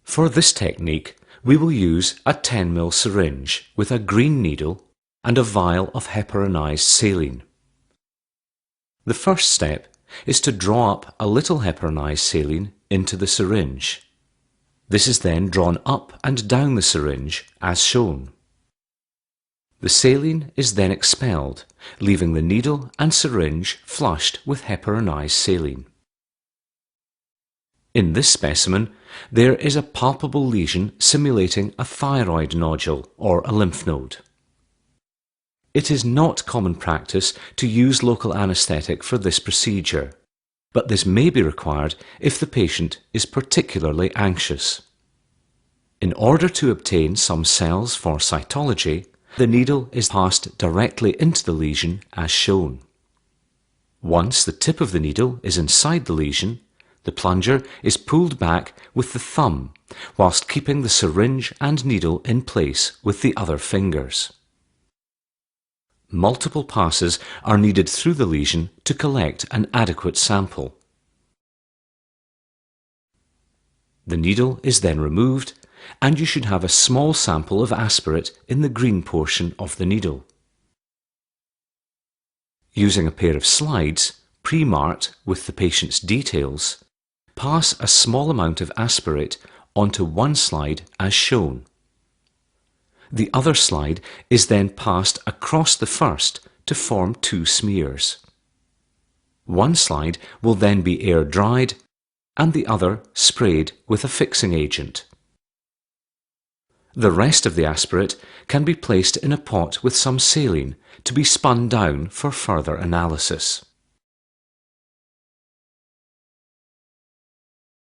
For this technique, we will use a 10 ml syringe with a green needle and a vial of heparinized saline. The first step is to draw up a little heparinized saline into the syringe. This is then drawn up and down the syringe as shown. The saline is then expelled, leaving the needle and syringe flushed with heparinized saline. In this specimen, there is a palpable lesion simulating a thyroid nodule or a lymph node. It is not common practice to use local anaesthetic for this procedure, but this may be required if the patient is particularly anxious. In order to obtain some cells for cytology, the needle is passed directly into the lesion as shown. Once the tip of the needle is inside the lesion, the plunger is pulled back with the thumb, whilst keeping the syringe and needle in place with the other fingers. Multiple passes are needed through the lesion to collect an adequate sample. The needle is then removed, and you should have a small sample of aspirate in the green portion of the needle. Using a pair of slides, pre-marked with the patient's details, pass a small amount of aspirate onto one slide as shown. The other slide is then passed across the first to form two smears. One slide will then be air-dried and the other sprayed with a fixing agent. The rest of the aspirate can be placed in a pot with some saline to be spun down for further analysis.